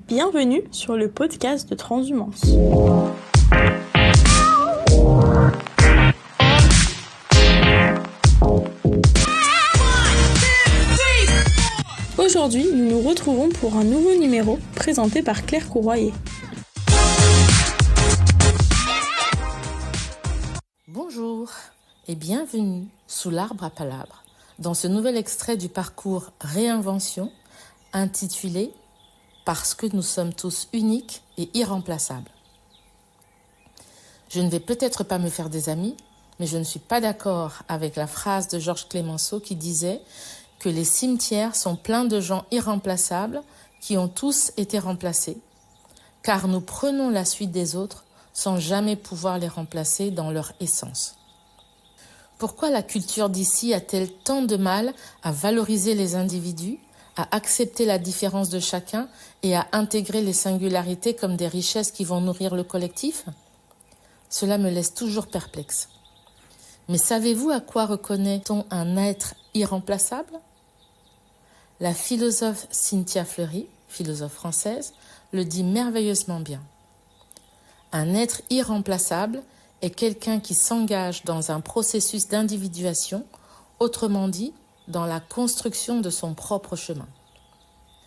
Bienvenue sur le podcast de Transhumance. Aujourd'hui, nous nous retrouvons pour un nouveau numéro présenté par Claire Courroyer. Bonjour et bienvenue sous l'arbre à palabres dans ce nouvel extrait du parcours Réinvention intitulé « Parce que nous sommes tous uniques et irremplaçables ». Je ne vais peut-être pas me faire des amis, mais je ne suis pas d'accord avec la phrase de Georges Clemenceau qui disait que les cimetières sont pleins de gens irremplaçables qui ont tous été remplacés, car nous prenons la suite des autres sans jamais pouvoir les remplacer dans leur essence. Pourquoi la culture d'ici a-t-elle tant de mal à valoriser les individus, à accepter la différence de chacun et à intégrer les singularités comme des richesses qui vont nourrir le collectif ? Cela me laisse toujours perplexe. Mais savez-vous à quoi reconnaît-on un être irremplaçable ? La philosophe Cynthia Fleury, philosophe française, le dit merveilleusement bien. Un être irremplaçable est quelqu'un qui s'engage dans un processus d'individuation, autrement dit, dans la construction de son propre chemin.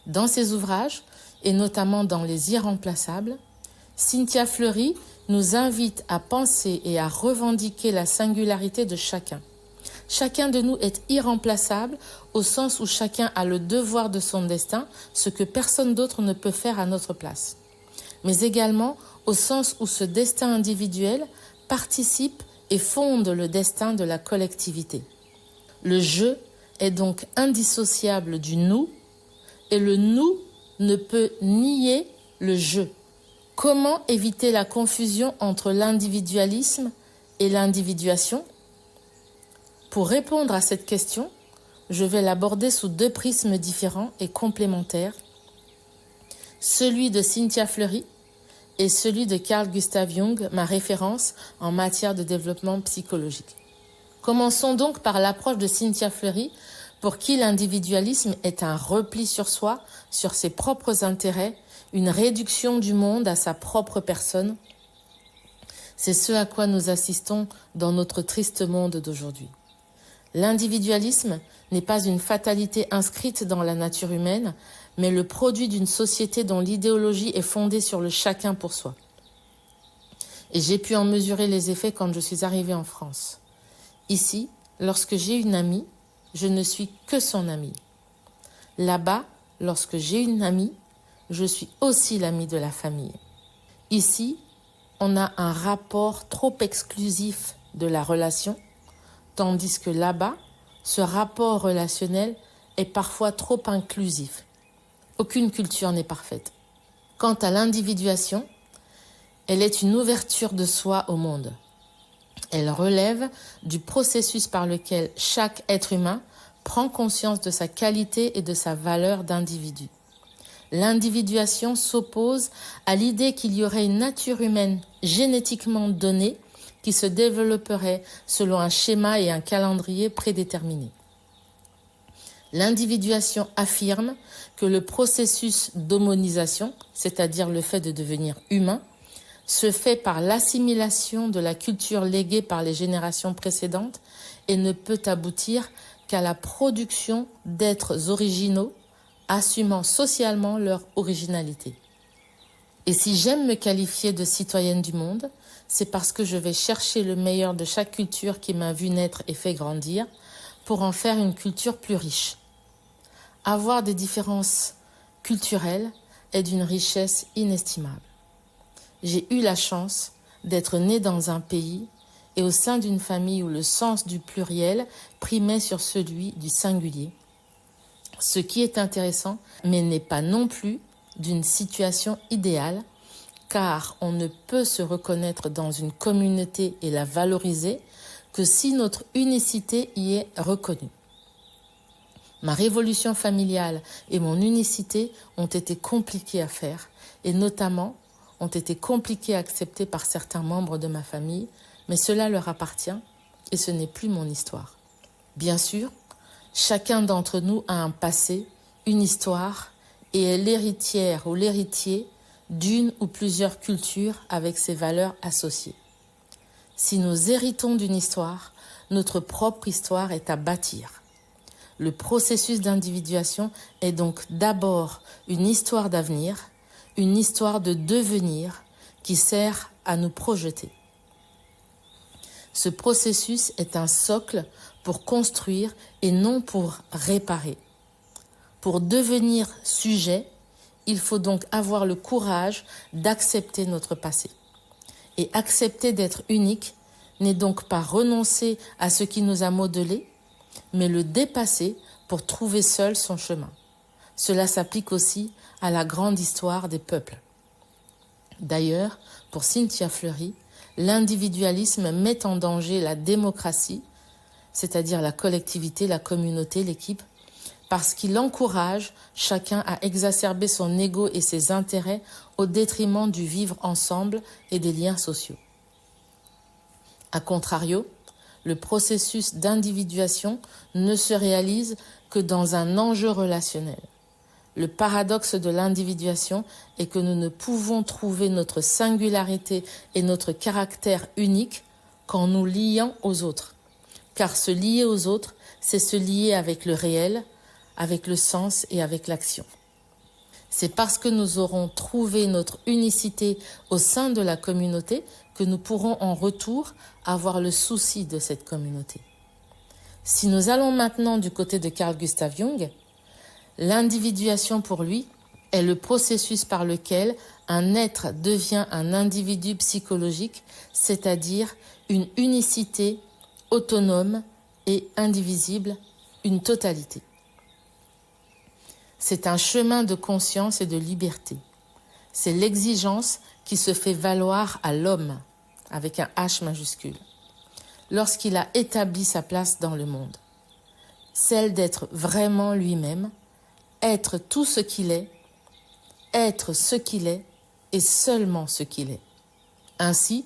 Dans ses ouvrages, et notamment dans Les Irremplaçables, Cynthia Fleury nous invite à penser et à revendiquer la singularité de chacun. Chacun de nous est irremplaçable au sens où chacun a le devoir de son destin, ce que personne d'autre ne peut faire à notre place. Mais également au sens où ce destin individuel participe et fonde le destin de la collectivité. Le « je » est donc indissociable du « nous » et le « nous » ne peut nier le « je ». Comment éviter la confusion entre l'individualisme et l'individuation ? Pour répondre à cette question, je vais l'aborder sous deux prismes différents et complémentaires, celui de Cynthia Fleury et celui de Carl Gustav Jung, ma référence en matière de développement psychologique. Commençons donc par l'approche de Cynthia Fleury, pour qui l'individualisme est un repli sur soi, sur ses propres intérêts, une réduction du monde à sa propre personne. C'est ce à quoi nous assistons dans notre triste monde d'aujourd'hui. L'individualisme n'est pas une fatalité inscrite dans la nature humaine, mais le produit d'une société dont l'idéologie est fondée sur le chacun pour soi. Et j'ai pu en mesurer les effets quand je suis arrivée en France. Ici, lorsque j'ai une amie, je ne suis que son amie. Là-bas, lorsque j'ai une amie, je suis aussi l'amie de la famille. Ici, on a un rapport trop exclusif de la relation, tandis que là-bas, ce rapport relationnel est parfois trop inclusif. Aucune culture n'est parfaite. Quant à l'individuation, elle est une ouverture de soi au monde. Elle relève du processus par lequel chaque être humain prend conscience de sa qualité et de sa valeur d'individu. L'individuation s'oppose à l'idée qu'il y aurait une nature humaine génétiquement donnée qui se développerait selon un schéma et un calendrier prédéterminés. L'individuation affirme que le processus d'homonisation, c'est-à-dire le fait de devenir humain, se fait par l'assimilation de la culture léguée par les générations précédentes et ne peut aboutir qu'à la production d'êtres originaux assumant socialement leur originalité. Et si j'aime me qualifier de citoyenne du monde, c'est parce que je vais chercher le meilleur de chaque culture qui m'a vu naître et fait grandir pour en faire une culture plus riche. Avoir des différences culturelles est d'une richesse inestimable. J'ai eu la chance d'être née dans un pays et au sein d'une famille où le sens du pluriel primait sur celui du singulier. Ce qui est intéressant, mais n'est pas non plus d'une situation idéale, car on ne peut se reconnaître dans une communauté et la valoriser que si notre unicité y est reconnue. Ma révolution familiale et mon unicité ont été compliquées à faire, et notamment ont été compliquées à accepter par certains membres de ma famille, mais cela leur appartient et ce n'est plus mon histoire. Bien sûr, chacun d'entre nous a un passé, une histoire et est l'héritière ou l'héritier d'une ou plusieurs cultures avec ses valeurs associées. Si nous héritons d'une histoire, notre propre histoire est à bâtir. Le processus d'individuation est donc d'abord une histoire d'avenir, une histoire de devenir qui sert à nous projeter. Ce processus est un socle pour construire et non pour réparer. Pour devenir sujet, il faut donc avoir le courage d'accepter notre passé. Et accepter d'être unique n'est donc pas renoncer à ce qui nous a modelés, mais le dépasser pour trouver seul son chemin. Cela s'applique aussi à la grande histoire des peuples. D'ailleurs, pour Cynthia Fleury, l'individualisme met en danger la démocratie, c'est-à-dire la collectivité, la communauté, l'équipe, parce qu'il encourage chacun à exacerber son ego et ses intérêts au détriment du vivre ensemble et des liens sociaux. A contrario, le processus d'individuation ne se réalise que dans un enjeu relationnel. Le paradoxe de l'individuation est que nous ne pouvons trouver notre singularité et notre caractère unique qu'en nous liant aux autres. Car se lier aux autres, c'est se lier avec le réel, avec le sens et avec l'action. C'est parce que nous aurons trouvé notre unicité au sein de la communauté que nous pourrons en retour avoir le souci de cette communauté. Si nous allons maintenant du côté de Carl Gustav Jung, l'individuation pour lui est le processus par lequel un être devient un individu psychologique, c'est-à-dire une unicité autonome et indivisible, une totalité. C'est un chemin de conscience et de liberté. C'est l'exigence qui se fait valoir à l'homme, avec un H majuscule, lorsqu'il a établi sa place dans le monde. Celle d'être vraiment lui-même, être tout ce qu'il est, être ce qu'il est et seulement ce qu'il est. Ainsi,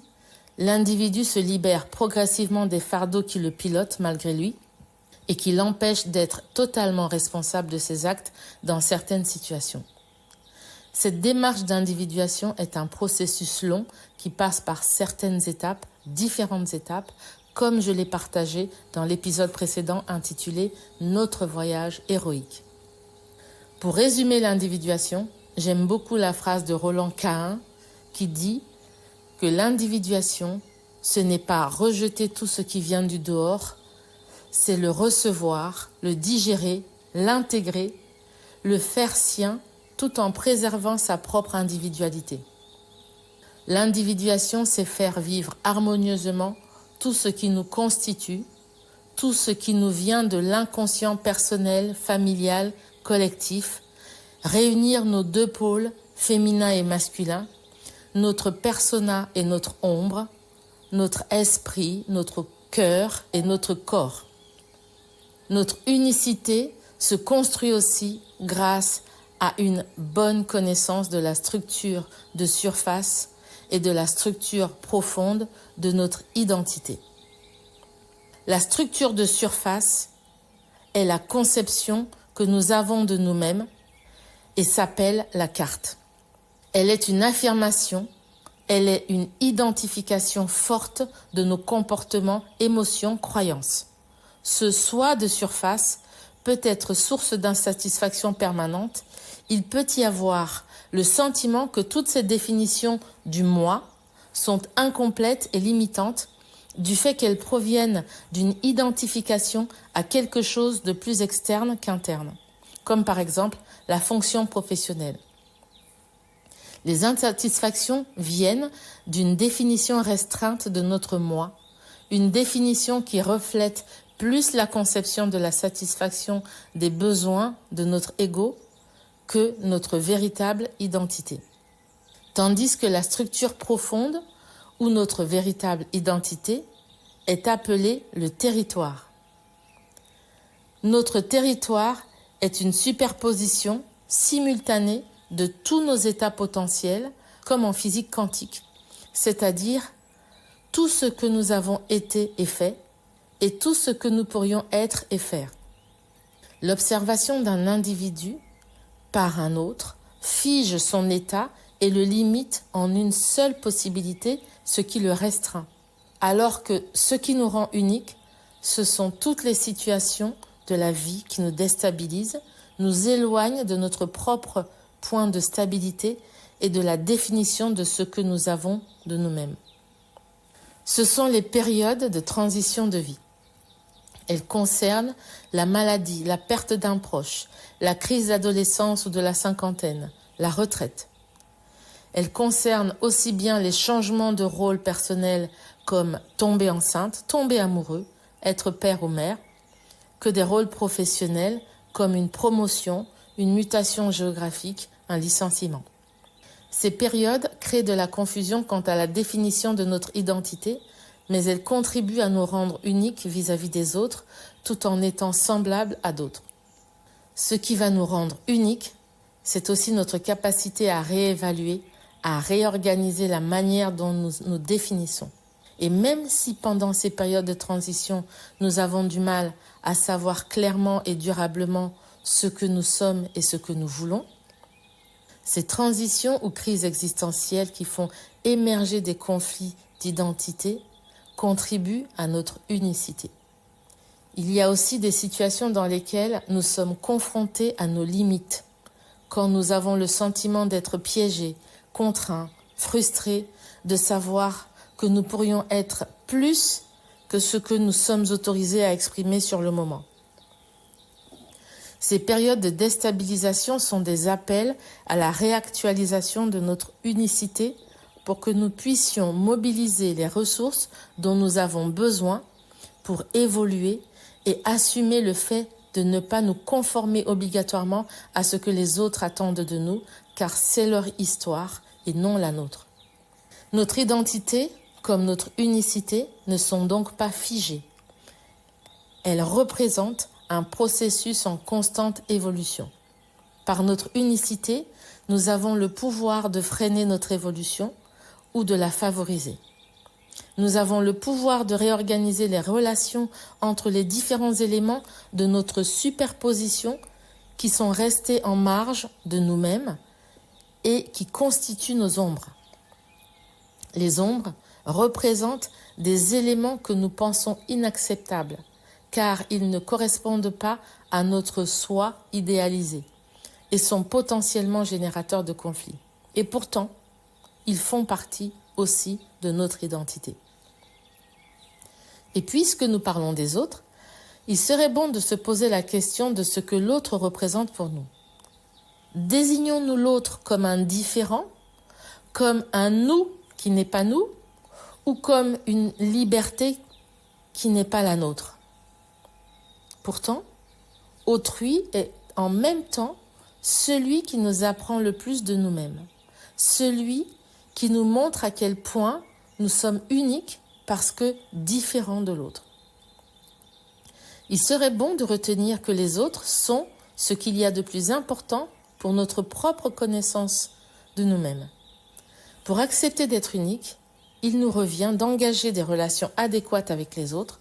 l'individu se libère progressivement des fardeaux qui le pilotent malgré lui et qui l'empêchent d'être totalement responsable de ses actes dans certaines situations. Cette démarche d'individuation est un processus long qui passe par certaines étapes, différentes étapes, comme je l'ai partagé dans l'épisode précédent intitulé « Notre voyage héroïque ». Pour résumer l'individuation, j'aime beaucoup la phrase de Roland Cahin qui dit que l'individuation, ce n'est pas rejeter tout ce qui vient du dehors, c'est le recevoir, le digérer, l'intégrer, le faire sien tout en préservant sa propre individualité. L'individuation, c'est faire vivre harmonieusement tout ce qui nous constitue, tout ce qui nous vient de l'inconscient personnel, familial, collectif, réunir nos deux pôles, féminin et masculin, notre persona et notre ombre, notre esprit, notre cœur et notre corps. Notre unicité se construit aussi grâce à une bonne connaissance de la structure de surface et de la structure profonde de notre identité. La structure de surface est la conception que nous avons de nous-mêmes et s'appelle la carte. Elle est une affirmation, elle est une identification forte de nos comportements, émotions, croyances. Ce soi de surface peut être source d'insatisfaction permanente. Il peut y avoir le sentiment que toutes ces définitions du moi sont incomplètes et limitantes du fait qu'elles proviennent d'une identification à quelque chose de plus externe qu'interne, comme par exemple la fonction professionnelle. Les insatisfactions viennent d'une définition restreinte de notre moi, une définition qui reflète plus la conception de la satisfaction des besoins de notre ego que notre véritable identité. Tandis que la structure profonde ou notre véritable identité est appelée le territoire. Notre territoire est une superposition simultanée de tous nos états potentiels, comme en physique quantique, c'est-à-dire tout ce que nous avons été et fait, et tout ce que nous pourrions être et faire. L'observation d'un individu par un autre, fige son état et le limite en une seule possibilité, ce qui le restreint. Alors que ce qui nous rend unique, ce sont toutes les situations de la vie qui nous déstabilisent, nous éloignent de notre propre point de stabilité et de la définition de ce que nous avons de nous-mêmes. Ce sont les périodes de transition de vie. Elles concernent la maladie, la perte d'un proche, la crise d'adolescence ou de la cinquantaine, la retraite. Elles concernent aussi bien les changements de rôle personnel comme tomber enceinte, tomber amoureux, être père ou mère, que des rôles professionnels comme une promotion, une mutation géographique, un licenciement. Ces périodes créent de la confusion quant à la définition de notre identité, mais elles contribuent à nous rendre uniques vis-à-vis des autres, tout en étant semblables à d'autres. Ce qui va nous rendre uniques, c'est aussi notre capacité à réévaluer, à réorganiser la manière dont nous nous définissons. Et même si pendant ces périodes de transition, nous avons du mal à savoir clairement et durablement ce que nous sommes et ce que nous voulons, ces transitions ou crises existentielles qui font émerger des conflits d'identité contribuent à notre unicité. Il y a aussi des situations dans lesquelles nous sommes confrontés à nos limites, quand nous avons le sentiment d'être piégés, contraints, frustrés, de savoir que nous pourrions être plus que ce que nous sommes autorisés à exprimer sur le moment. Ces périodes de déstabilisation sont des appels à la réactualisation de notre unicité pour que nous puissions mobiliser les ressources dont nous avons besoin pour évoluer et assumer le fait de ne pas nous conformer obligatoirement à ce que les autres attendent de nous, car c'est leur histoire et non la nôtre. Notre identité, comme notre unicité, ne sont donc pas figées. Elles représentent un processus en constante évolution. Par notre unicité, nous avons le pouvoir de freiner notre évolution ou de la favoriser. Nous avons le pouvoir de réorganiser les relations entre les différents éléments de notre superposition qui sont restés en marge de nous-mêmes et qui constituent nos ombres. Les ombres représentent des éléments que nous pensons inacceptables, car ils ne correspondent pas à notre soi idéalisé et sont potentiellement générateurs de conflits. Et pourtant, ils font partie aussi de notre identité. Et puisque nous parlons des autres, il serait bon de se poser la question de ce que l'autre représente pour nous. Désignons-nous l'autre comme un différent, comme un nous qui n'est pas nous, ou comme une liberté qui n'est pas la nôtre? Pourtant, autrui est en même temps celui qui nous apprend le plus de nous-mêmes, celui qui nous montre à quel point nous sommes uniques parce que différents de l'autre. Il serait bon de retenir que les autres sont ce qu'il y a de plus important pour notre propre connaissance de nous-mêmes. Pour accepter d'être unique, il nous revient d'engager des relations adéquates avec les autres.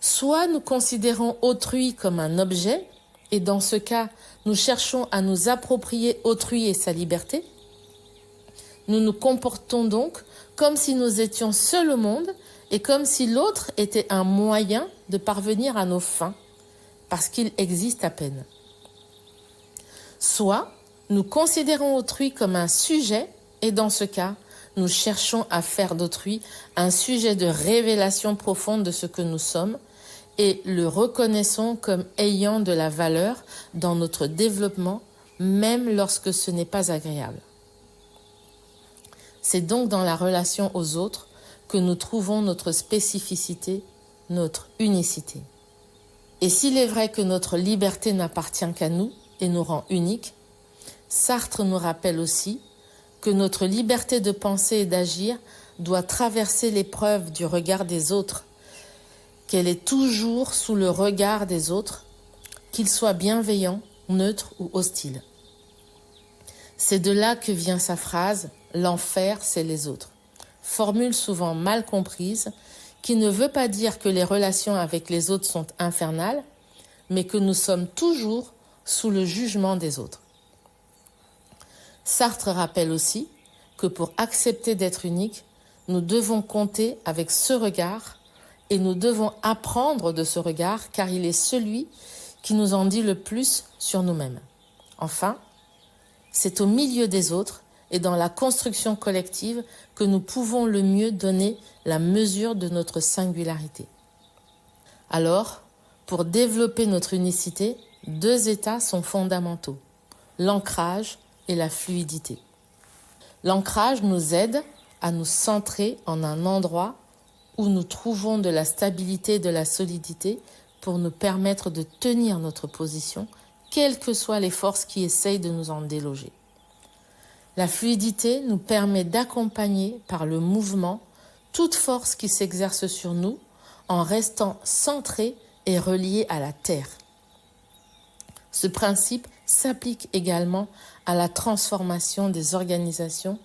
Soit nous considérons autrui comme un objet, et dans ce cas, nous cherchons à nous approprier autrui et sa liberté. Nous nous comportons donc comme si nous étions seuls au monde et comme si l'autre était un moyen de parvenir à nos fins, parce qu'il existe à peine. Soit nous considérons autrui comme un sujet, et dans ce cas, nous cherchons à faire d'autrui un sujet de révélation profonde de ce que nous sommes et le reconnaissons comme ayant de la valeur dans notre développement, même lorsque ce n'est pas agréable. C'est donc dans la relation aux autres que nous trouvons notre spécificité, notre unicité. Et s'il est vrai que notre liberté n'appartient qu'à nous et nous rend uniques, Sartre nous rappelle aussi que notre liberté de penser et d'agir doit traverser l'épreuve du regard des autres, qu'elle est toujours sous le regard des autres, qu'il soit bienveillant, neutre ou hostile. C'est de là que vient sa phrase « L'enfer, c'est les autres », formule souvent mal comprise, qui ne veut pas dire que les relations avec les autres sont infernales, mais que nous sommes toujours sous le jugement des autres. Sartre rappelle aussi que pour accepter d'être unique, nous devons compter avec ce regard et nous devons apprendre de ce regard car il est celui qui nous en dit le plus sur nous-mêmes. Enfin, c'est au milieu des autres et dans la construction collective que nous pouvons le mieux donner la mesure de notre singularité. Alors, pour développer notre unicité, 2 états sont fondamentaux, l'ancrage et la fluidité. L'ancrage nous aide à nous centrer en un endroit où nous trouvons de la stabilité et de la solidité pour nous permettre de tenir notre position, quelles que soient les forces qui essayent de nous en déloger. La fluidité nous permet d'accompagner par le mouvement toute force qui s'exerce sur nous en restant centré et relié à la terre. Ce principe s'applique également à la transformation des organisations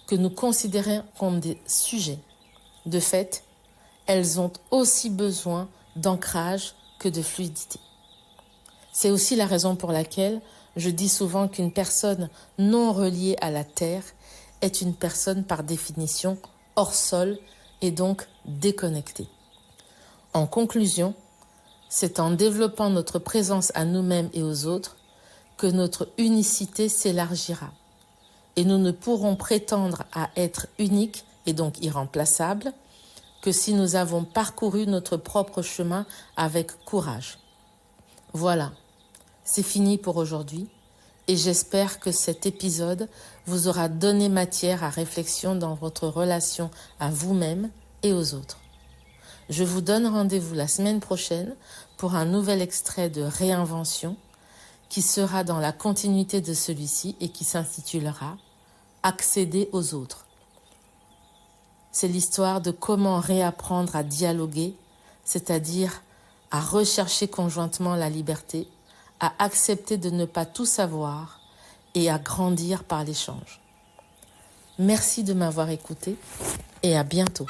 que nous considérons comme des sujets. De fait, elles ont aussi besoin d'ancrage que de fluidité. C'est aussi la raison pour laquelle je dis souvent qu'une personne non reliée à la terre est une personne par définition hors sol et donc déconnectée. En conclusion, c'est en développant notre présence à nous-mêmes et aux autres que notre unicité s'élargira. Et nous ne pourrons prétendre à être uniques et donc irremplaçables que si nous avons parcouru notre propre chemin avec courage. Voilà, c'est fini pour aujourd'hui et j'espère que cet épisode vous aura donné matière à réflexion dans votre relation à vous-même et aux autres. Je vous donne rendez-vous la semaine prochaine pour un nouvel extrait de Réinvention qui sera dans la continuité de celui-ci et qui s'intitulera « Accéder aux autres ». C'est l'histoire de comment réapprendre à dialoguer, c'est-à-dire à rechercher conjointement la liberté, à accepter de ne pas tout savoir et à grandir par l'échange. Merci de m'avoir écouté et à bientôt.